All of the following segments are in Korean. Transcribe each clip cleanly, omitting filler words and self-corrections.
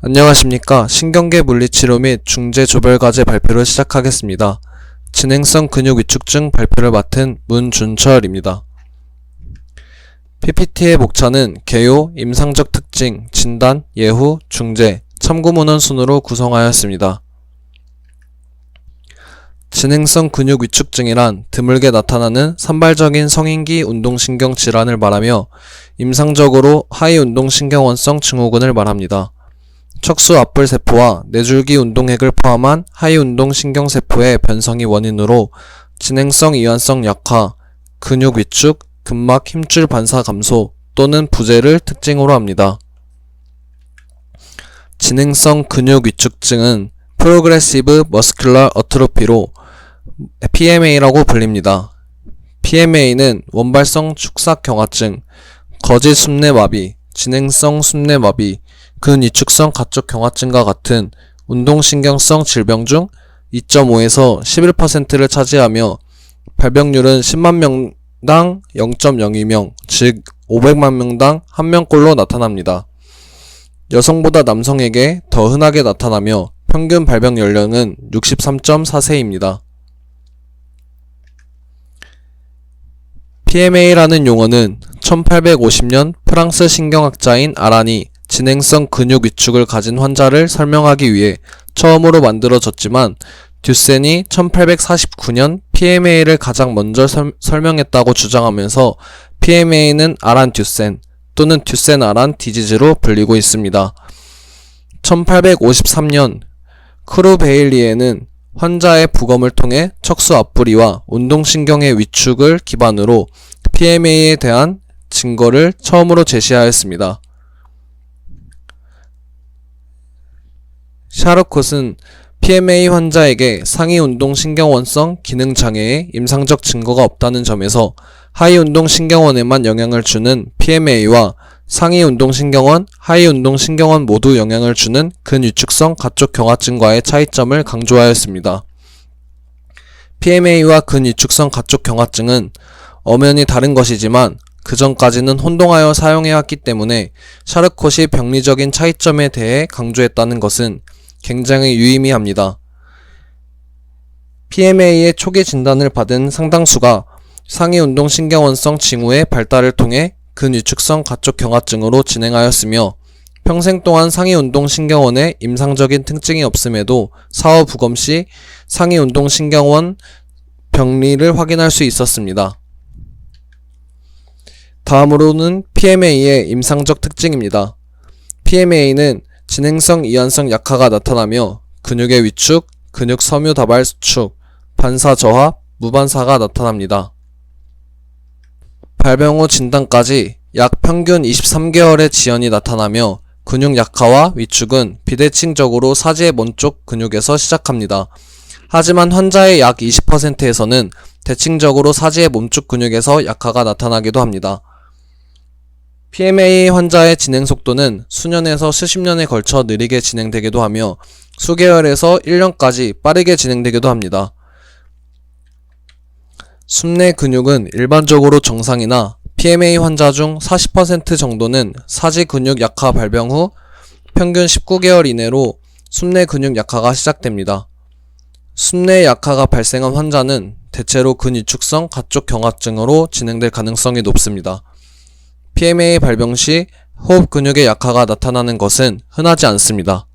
안녕하십니까. 신경계 물리치료 및 중재조별과제 발표를 시작하겠습니다. 진행성 근육 위축증 발표를 맡은 문준철입니다. PPT의 목차는 개요, 임상적 특징, 진단, 예후, 중재, 참고문헌 순으로 구성하였습니다. 진행성 근육 위축증이란 드물게 나타나는 산발적인 성인기 운동신경 질환을 말하며 임상적으로 하이운동신경원성 증후군을 말합니다. 척수 앞불세포와 내줄기 운동핵을 포함한 하이운동신경세포의 변성이 원인으로 진행성 이완성 약화, 근육 위축, 근막 힘줄 반사 감소 또는 부재를 특징으로 합니다. 진행성 근육 위축증은 프로그레시브 머스큘러 어트로피로 PMA라고 불립니다. PMA는 원발성 축삭경화증, 거짓 숨내마비, 진행성 숨내마비, 근위축성 가쪽경화증과 같은 운동신경성 질병 중 2.5에서 11%를 차지하며 발병률은 10만 명당 0.02명, 즉 500만 명당 1명꼴로 나타납니다. 여성보다 남성에게 더 흔하게 나타나며 평균 발병 연령은 63.4세입니다. PMA라는 용어는 1850년 프랑스 신경학자인 아란이 진행성 근육 위축을 가진 환자를 설명하기 위해 처음으로 만들어졌지만 듀센이 1849년 PMA를 가장 먼저 설명했다고 주장하면서 PMA는 아란 듀센 또는 듀센 아란 디지즈로 불리고 있습니다. 1853년 크루베일리에는 환자의 부검을 통해 척수 앞부리와 운동신경의 위축을 기반으로 PMA에 대한 증거를 처음으로 제시하였습니다. 샤르콧은 PMA 환자에게 상위운동신경원성 기능장애의 임상적 증거가 없다는 점에서 하위운동신경원에만 영향을 주는 PMA와 상위운동신경원, 하위운동신경원 모두 영향을 주는 근위축성 가쪽경화증과의 차이점을 강조하였습니다. PMA와 근위축성 가쪽경화증은 엄연히 다른 것이지만 그전까지는 혼동하여 사용해왔기 때문에 샤르콧이 병리적인 차이점에 대해 강조했다는 것은 굉장히 유의미합니다. PMA의 초기 진단을 받은 상당수가 상위운동신경원성 징후의 발달을 통해 근위축성 가쪽경화증으로 진행하였으며 평생 동안 상위운동신경원에 임상적인 특징이 없음에도 사후 부검 시 상위운동신경원 병리를 확인할 수 있었습니다. 다음으로는 PMA의 임상적 특징입니다. PMA는 진행성 이완성 약화가 나타나며 근육의 위축, 근육 섬유 다발 수축, 반사 저하, 무반사가 나타납니다. 발병 후 진단까지 약 평균 23개월의 지연이 나타나며 근육 약화와 위축은 비대칭적으로 사지의 먼쪽 근육에서 시작합니다. 하지만 환자의 약 20%에서는 대칭적으로 사지의 몸쪽 근육에서 약화가 나타나기도 합니다. PMA 환자의 진행 속도는 수년에서 수십 년에 걸쳐 느리게 진행되기도 하며 수개월에서 1년까지 빠르게 진행되기도 합니다. 숨내 근육은 일반적으로 정상이나 PMA 환자 중 40% 정도는 사지 근육 약화 발병 후 평균 19개월 이내로 숨내 근육 약화가 시작됩니다. 숨내 약화가 발생한 환자는 대체로 근위축성 가쪽경화증으로 진행될 가능성이 높습니다. PMA 발병 시 호흡 근육의 약화가 나타나는 것은 흔하지 않습니다.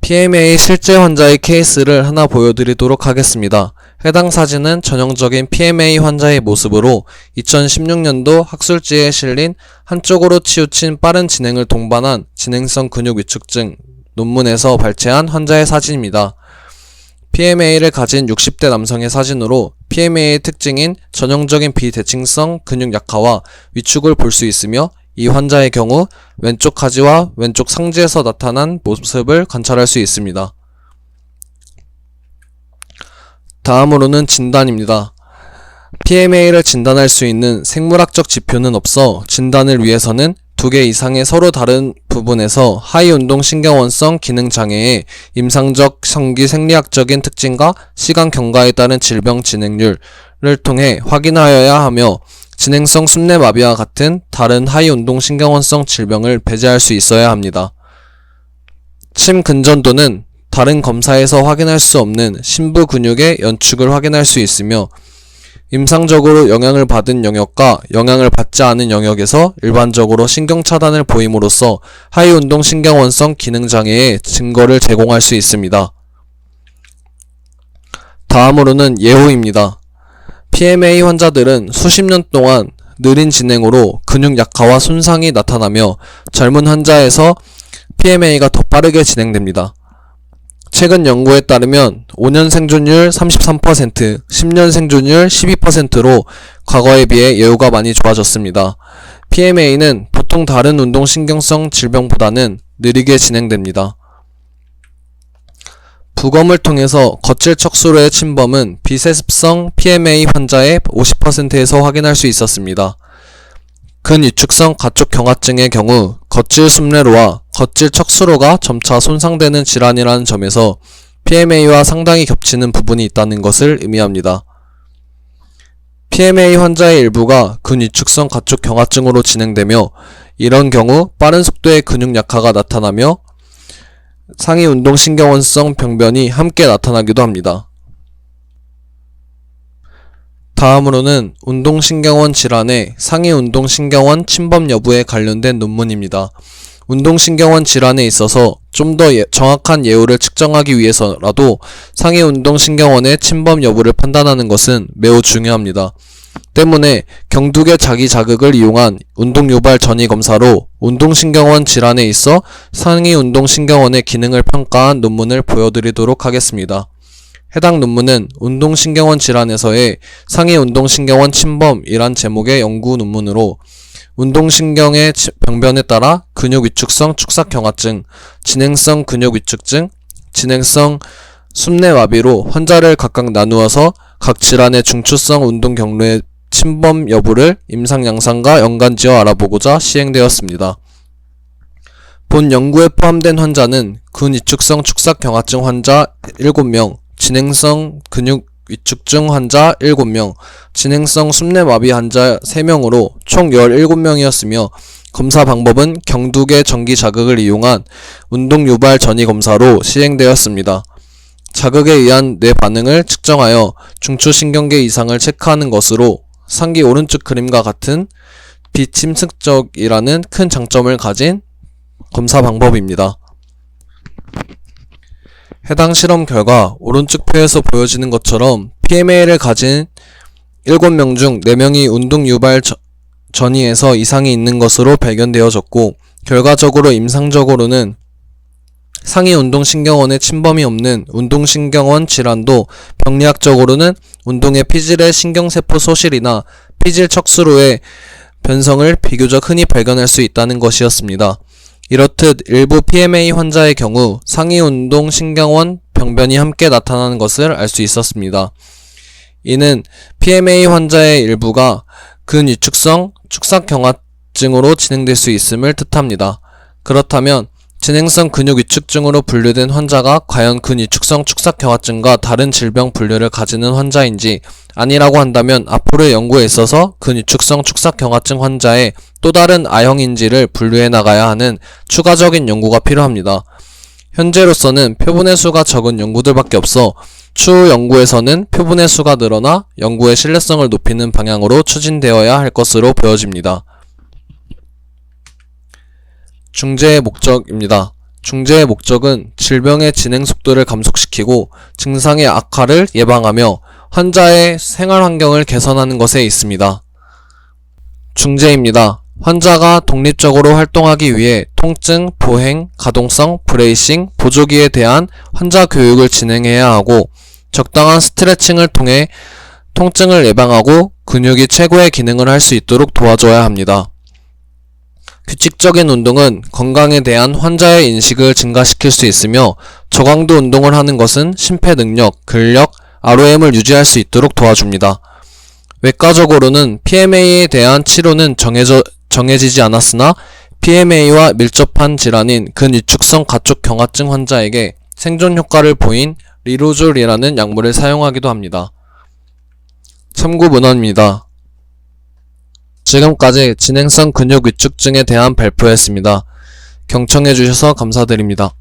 PMA 실제 환자의 케이스를 하나 보여드리도록 하겠습니다. 해당 사진은 전형적인 PMA 환자의 모습으로 2016년도 학술지에 실린 한쪽으로 치우친 빠른 진행을 동반한 진행성 근육 위축증 논문에서 발췌한 환자의 사진입니다. PMA를 가진 60대 남성의 사진으로 PMA의 특징인 전형적인 비대칭성 근육 약화와 위축을 볼 수 있으며 이 환자의 경우 왼쪽 하지와 왼쪽 상지에서 나타난 모습을 관찰할 수 있습니다. 다음으로는 진단입니다. PMA를 진단할 수 있는 생물학적 지표는 없어 진단을 위해서는 2개 이상의 서로 다른 부분에서 하이운동신경원성 기능장애의 임상적 성기 생리학적인 특징과 시간 경과에 따른 질병 진행률을 통해 확인하여야 하며 진행성 순뇌마비와 같은 다른 하위운동신경원성 질병을 배제할 수 있어야 합니다. 침근전도는 다른 검사에서 확인할 수 없는 심부 근육의 연축을 확인할 수 있으며 임상적으로 영향을 받은 영역과 영향을 받지 않은 영역에서 일반적으로 신경차단을 보임으로써 하위운동신경원성 기능장애의 증거를 제공할 수 있습니다. 다음으로는 예후입니다. PMA 환자들은 수십 년 동안 느린 진행으로 근육 약화와 손상이 나타나며 젊은 환자에서 PMA가 더 빠르게 진행됩니다. 최근 연구에 따르면 5년 생존율 33%, 10년 생존율 12%로 과거에 비해 예후가 많이 좋아졌습니다. PMA는 보통 다른 운동신경성 질병보다는 느리게 진행됩니다. 부검을 통해서 거칠 척수로의 침범은 비세습성 PMA 환자의 50%에서 확인할 수 있었습니다. 근위축성 가쪽 경화증의 경우 거칠 숨뇌로와 거칠 척수로가 점차 손상되는 질환이라는 점에서 PMA와 상당히 겹치는 부분이 있다는 것을 의미합니다. PMA 환자의 일부가 근위축성 가쪽 경화증으로 진행되며 이런 경우 빠른 속도의 근육 약화가 나타나며 상위 운동신경원성 병변이 함께 나타나기도 합니다. 다음으로는 운동신경원 질환의 상위 운동신경원 침범 여부에 관련된 논문입니다. 운동신경원 질환에 있어서 좀 더 정확한 예후를 측정하기 위해서라도 상위 운동신경원의 침범 여부를 판단하는 것은 매우 중요합니다. 때문에 경두계 자기 자극을 이용한 운동유발 전이 검사로 운동신경원 질환에 있어 상위 운동신경원의 기능을 평가한 논문을 보여드리도록 하겠습니다. 해당 논문은 운동신경원 질환에서의 상위 운동신경원 침범이란 제목의 연구 논문으로 운동신경의 병변에 따라 근육위축성 축삭경화증, 진행성 근육위축증, 진행성 숨뇌마비로 환자를 각각 나누어서 각 질환의 중추성 운동 경로의 침범 여부를 임상 양상과 연관지어 알아보고자 시행되었습니다. 본 연구에 포함된 환자는 근위축성 축삭경화증 환자 7명, 진행성 근육위축증 환자 7명, 진행성 숨뇌마비 환자 3명으로 총 17명이었으며 검사 방법은 경두계 전기 자극을 이용한 운동유발 전이 검사로 시행되었습니다. 자극에 의한 뇌 반응을 측정하여 중추신경계 이상을 체크하는 것으로 상기 오른쪽 그림과 같은 비침습적이라는 큰 장점을 가진 검사 방법입니다. 해당 실험 결과 오른쪽 표에서 보여지는 것처럼 PMA를 가진 7명 중 4명이 운동유발 전이에서 이상이 있는 것으로 발견되어졌고 결과적으로 임상적으로는 상위 운동신경원에 침범이 없는 운동신경원 질환도 병리학적으로는 운동의 피질의 신경세포 소실이나 피질 척수로의 변성을 비교적 흔히 발견할 수 있다는 것이었습니다. 이렇듯 일부 PMA 환자의 경우 상위 운동신경원 병변이 함께 나타나는 것을 알 수 있었습니다. 이는 PMA 환자의 일부가 근위축성 축삭경화증으로 진행될 수 있음을 뜻합니다. 그렇다면 진행성 근육위축증으로 분류된 환자가 과연 근위축성 축삭경화증과 다른 질병 분류를 가지는 환자인지 아니라고 한다면 앞으로의 연구에 있어서 근위축성 축삭경화증 환자의 또 다른 A형인지를 분류해 나가야 하는 추가적인 연구가 필요합니다. 현재로서는 표본의 수가 적은 연구들밖에 없어 추후 연구에서는 표본의 수가 늘어나 연구의 신뢰성을 높이는 방향으로 추진되어야 할 것으로 보여집니다. 중재의 목적입니다. 중재의 목적은 질병의 진행 속도를 감속시키고 증상의 악화를 예방하며 환자의 생활 환경을 개선하는 것에 있습니다. 중재입니다. 환자가 독립적으로 활동하기 위해 통증, 보행, 가동성, 브레이싱, 보조기에 대한 환자 교육을 진행해야 하고 적당한 스트레칭을 통해 통증을 예방하고 근육이 최고의 기능을 할 수 있도록 도와줘야 합니다. 규칙적인 운동은 건강에 대한 환자의 인식을 증가시킬 수 있으며 저강도 운동을 하는 것은 심폐능력, 근력, ROM을 유지할 수 있도록 도와줍니다. 외과적으로는 PMA에 대한 치료는 정해지지 않았으나 PMA와 밀접한 질환인 근위축성 가쪽 경화증 환자에게 생존 효과를 보인 리로졸이라는 약물을 사용하기도 합니다. 참고 문헌입니다. 지금까지 진행성 근육 위축증에 대한 발표였습니다. 경청해주셔서 감사드립니다.